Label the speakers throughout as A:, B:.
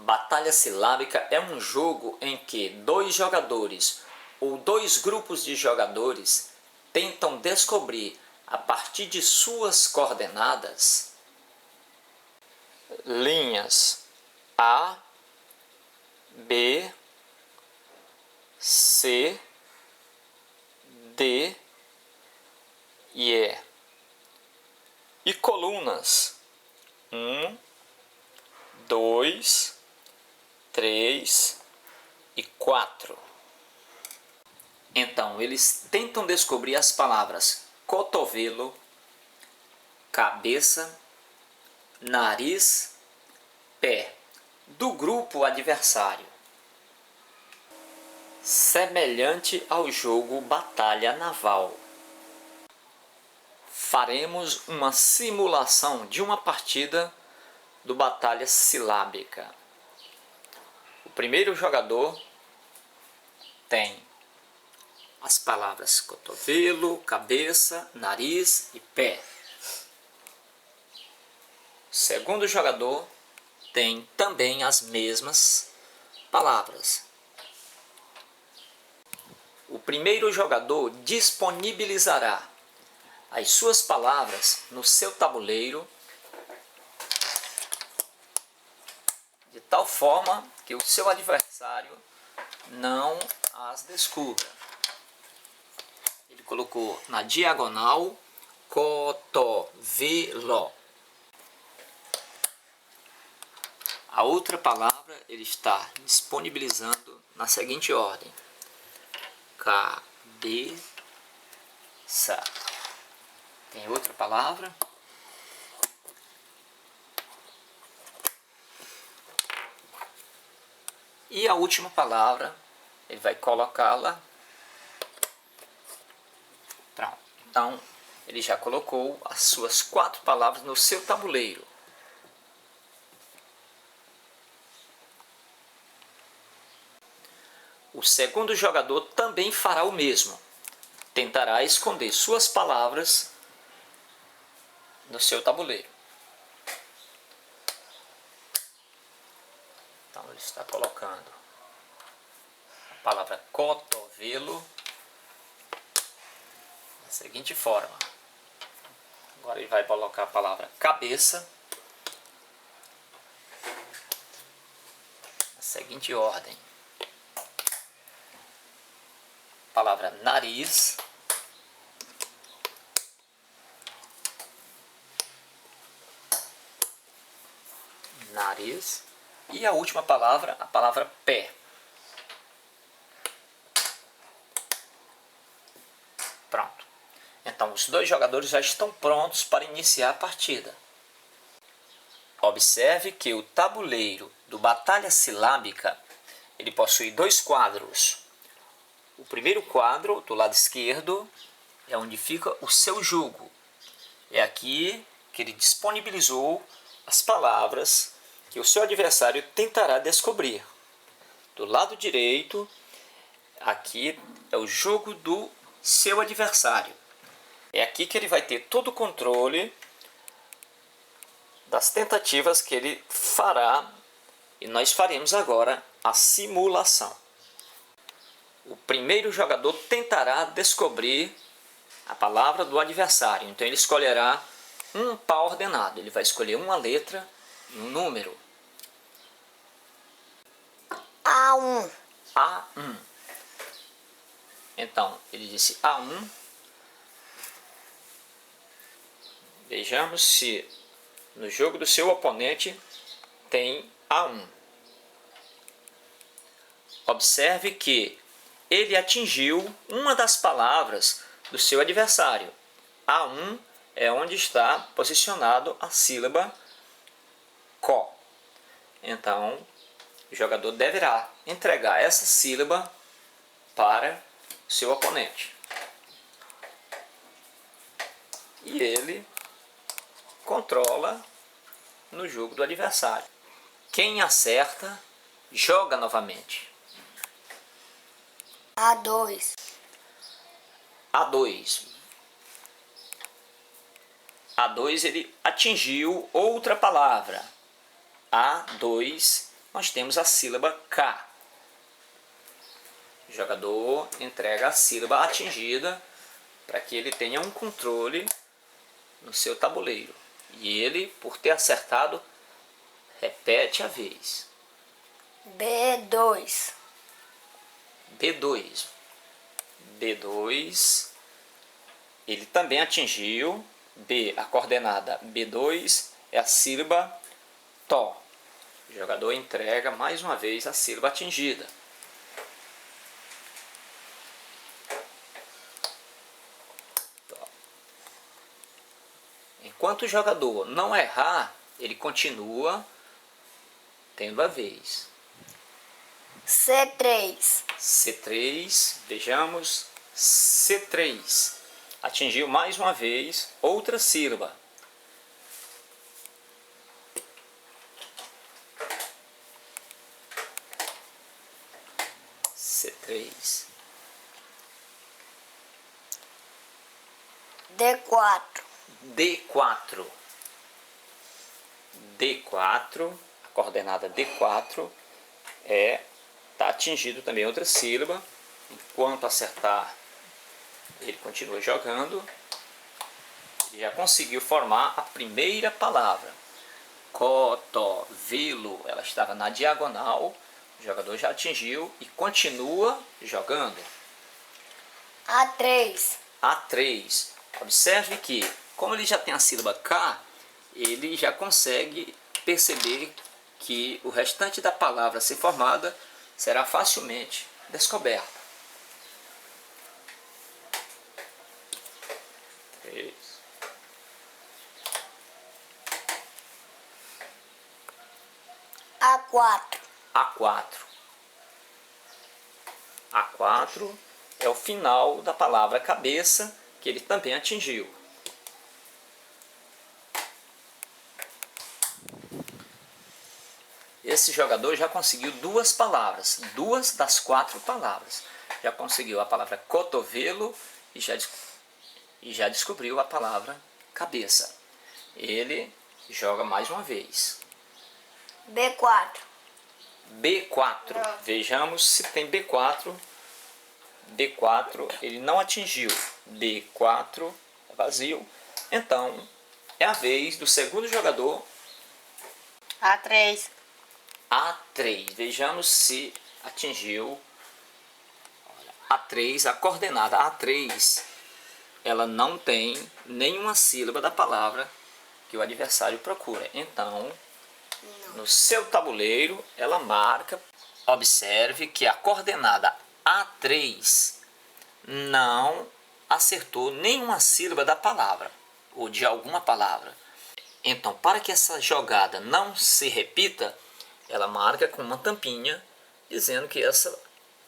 A: Batalha silábica é um jogo em que dois jogadores ou dois grupos de jogadores tentam descobrir, a partir de suas coordenadas, linhas A, B, C, D e E, e colunas 1, 2, 3 e 4. Então, eles tentam descobrir as palavras cotovelo, cabeça, nariz, pé do grupo adversário. Semelhante ao jogo Batalha Naval. Faremos uma simulação de uma partida do Batalha Silábica. O primeiro jogador tem as palavras cotovelo, cabeça, nariz e pé. O segundo jogador tem também as mesmas palavras. O primeiro jogador disponibilizará as suas palavras no seu tabuleiro de tal forma que o seu adversário não as descubra. Ele colocou na diagonal cotovelo. A outra palavra ele está disponibilizando na seguinte ordem: cabeça. Tem outra palavra. E a última palavra, ele vai colocá-la. Pronto. Então, ele já colocou as suas 4 palavras no seu tabuleiro. O segundo jogador também fará o mesmo. Tentará esconder suas palavras no seu tabuleiro. Então ele está colocando a palavra cotovelo da seguinte forma. Agora ele vai colocar a palavra cabeça na seguinte ordem. A palavra nariz, e a última palavra, a palavra pé. Pronto. Então os dois jogadores já estão prontos para iniciar a partida. Observe que o tabuleiro do Batalha Silábica ele possui 2 quadros. O primeiro quadro, do lado esquerdo, é onde fica o seu jogo. É aqui que ele disponibilizou as palavras que o seu adversário tentará descobrir. Do lado direito, aqui é o jogo do seu adversário. É aqui que ele vai ter todo o controle das tentativas que ele fará, e nós faremos agora a simulação. O primeiro jogador tentará descobrir a palavra do adversário. Então ele escolherá um par ordenado. Ele vai escolher uma letra e um número.
B: A1.
A: A1. Então ele disse A1. Vejamos se no jogo do seu oponente tem A1. Observe que ele atingiu uma das palavras do seu adversário. A1 é onde está posicionado a sílaba có. Então, o jogador deverá entregar essa sílaba para o seu oponente. E ele controla no jogo do adversário. Quem acerta, joga novamente.
B: A2.
A: A2. A2 ele atingiu outra palavra. A2 nós temos a sílaba K. O jogador entrega a sílaba atingida para que ele tenha um controle no seu tabuleiro. E ele, por ter acertado, repete a vez.
B: B2.
A: B2. B2. Ele também atingiu. B, a coordenada B2 é a sílaba TO. O jogador entrega mais uma vez a sílaba atingida. Enquanto o jogador não errar, ele continua tendo a vez.
B: C3.
A: C3, vejamos, C3. Atingiu mais uma vez outra sílaba. C3.
B: D4.
A: D4. D4, a coordenada D4 está atingido também outra sílaba. Enquanto acertar, ele continua jogando. Ele já conseguiu formar a primeira palavra. Cotovelo. Ela estava na diagonal. O jogador já atingiu e continua jogando.
B: A3.
A: A3. Observe que, como ele já tem a sílaba K, ele já consegue perceber que o restante da palavra a ser formada será facilmente descoberta. 3.
B: A4.
A: A4. A4 é o final da palavra cabeça, que ele também atingiu. Esse jogador já conseguiu duas palavras, duas das 4 palavras. Já conseguiu a palavra cotovelo e já descobriu a palavra cabeça. Ele joga mais uma vez.
B: B4.
A: B4. Vejamos se tem B4. B4 ele não atingiu. B4 é vazio. Então é a vez do segundo jogador.
B: A3.
A: A3. Vejamos se atingiu. A3, a coordenada A3, ela não tem nenhuma sílaba da palavra que o adversário procura. Então, no seu tabuleiro, ela marca. Observe que a coordenada A3 não acertou nenhuma sílaba da palavra ou de alguma palavra. Então, para que essa jogada não se repita, ela marca com uma tampinha dizendo que essa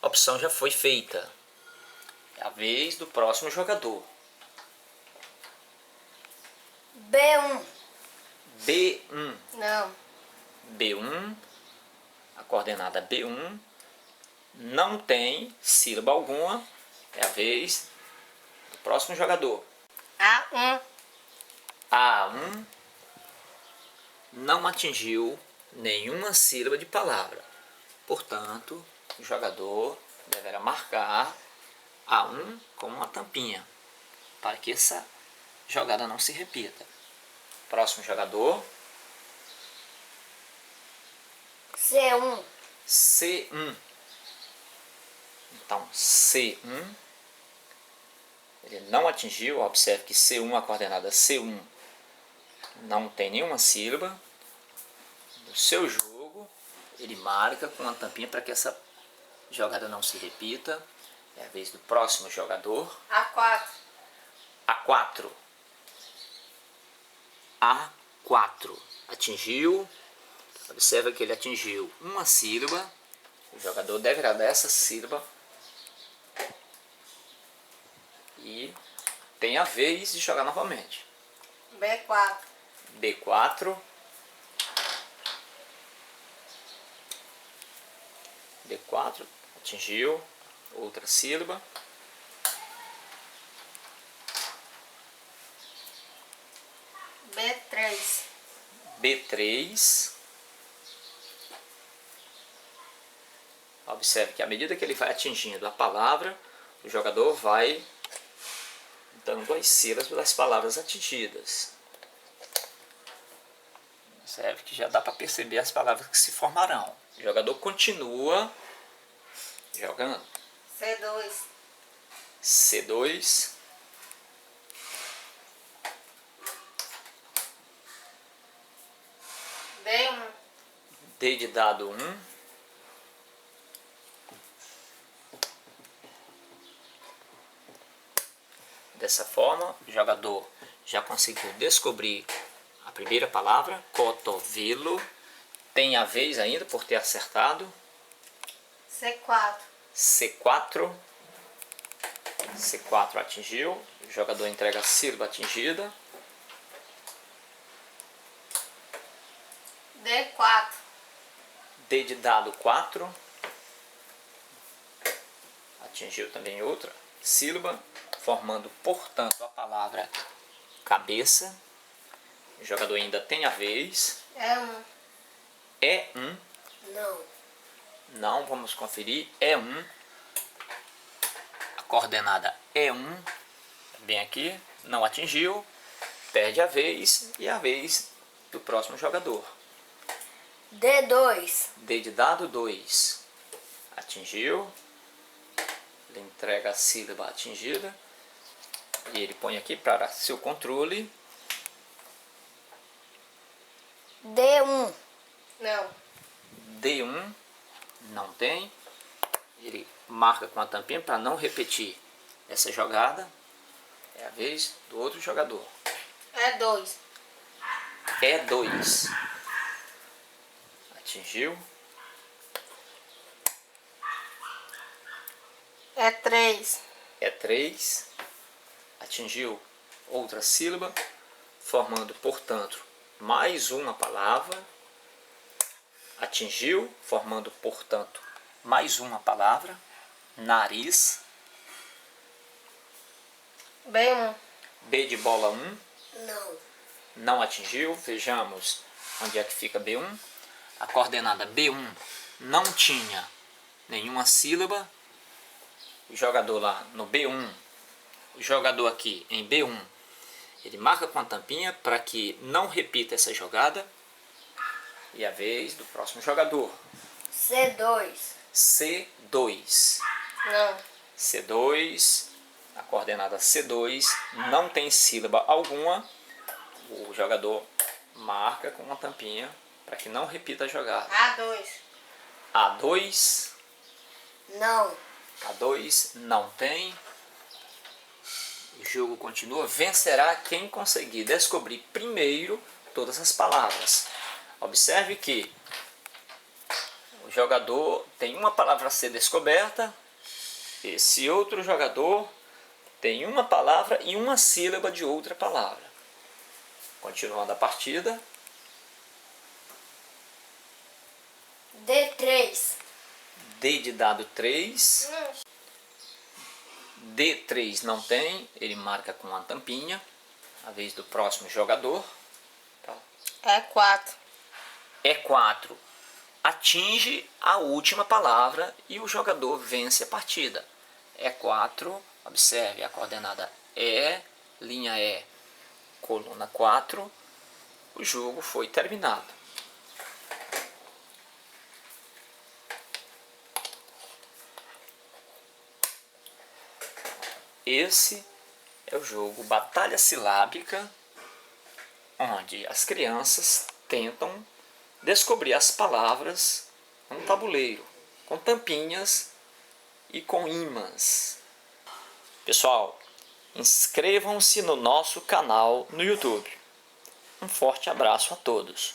A: opção já foi feita. É a vez do próximo jogador.
B: B1.
A: B1.
B: Não.
A: B1, a coordenada B1 não tem sílaba alguma. É a vez do próximo jogador.
B: A1.
A: A1 não atingiu nenhuma sílaba de palavra. Portanto, o jogador deverá marcar A1 com uma tampinha, para que essa jogada não se repita. Próximo jogador.
B: C1.
A: C1. Então, C1. Ele não atingiu. Observe que C1, a coordenada C1, não tem nenhuma sílaba. No seu jogo, ele marca com uma tampinha para que essa jogada não se repita. É a vez do próximo jogador.
B: A4.
A: A4. A4. Atingiu. Observa que ele atingiu uma sílaba. O jogador deverá dar essa sílaba. E tem a vez de jogar novamente.
B: B4.
A: B4. B4. Atingiu outra sílaba.
B: B3.
A: B3. Observe que à medida que ele vai atingindo a palavra, o jogador vai dando as sílabas das palavras atingidas. Observe que já dá para perceber as palavras que se formarão. O jogador continua jogando.
B: C2.
A: C2.
B: D1.
A: D de dado 1. Dessa forma, o jogador já conseguiu descobrir a primeira palavra, cotovelo. Tem a vez ainda por ter acertado.
B: C4.
A: C4. C4 atingiu. O jogador entrega a sílaba atingida.
B: D4.
A: D de dado 4. Atingiu também outra sílaba, formando, portanto, a palavra cabeça. O jogador ainda tem a vez.
B: E1.
A: E1.
B: Não.
A: Não, vamos conferir. E1. A coordenada E1. Bem aqui. Não atingiu. Perde a vez. E a vez do próximo jogador.
B: D2.
A: D de dado 2. Atingiu. Ele entrega a sílaba atingida. E ele põe aqui para seu controle.
B: D1. Não.
A: D1. Não tem. Ele marca com a tampinha para não repetir essa jogada. É a vez do outro jogador.
B: E2.
A: E2. Atingiu.
B: E3.
A: E3. Atingiu outra sílaba, formando, portanto, mais uma palavra. Atingiu, formando, portanto, mais uma palavra. Nariz.
B: B1.
A: B de bola 1.
B: Não.
A: Não atingiu. Vejamos onde é que fica B1. A coordenada B1 não tinha nenhuma sílaba. O jogador lá no B1, o jogador aqui em B1, ele marca com a tampinha para que não repita essa jogada. E a vez do próximo jogador.
B: C2.
A: C2.
B: Não.
A: C2, a coordenada C2 não tem sílaba alguma. O jogador marca com uma tampinha para que não repita a jogada.
B: A2.
A: A2.
B: Não.
A: A2 não tem. O jogo continua. Vencerá quem conseguir descobrir primeiro todas as palavras. Observe que o jogador tem uma palavra a ser descoberta. Esse outro jogador tem uma palavra e uma sílaba de outra palavra. Continuando a partida.
B: D3.
A: D de dado 3. D3 não tem, ele marca com uma tampinha. A vez do próximo jogador.
B: E4.
A: E4 atinge a última palavra e o jogador vence a partida. E4, observe a coordenada E, linha E, coluna 4. O jogo foi terminado. Esse é o jogo Batalha Silábica, onde as crianças tentam descobrir as palavras num tabuleiro, com tampinhas e com ímãs. Pessoal, inscrevam-se no nosso canal no YouTube. Um forte abraço a todos.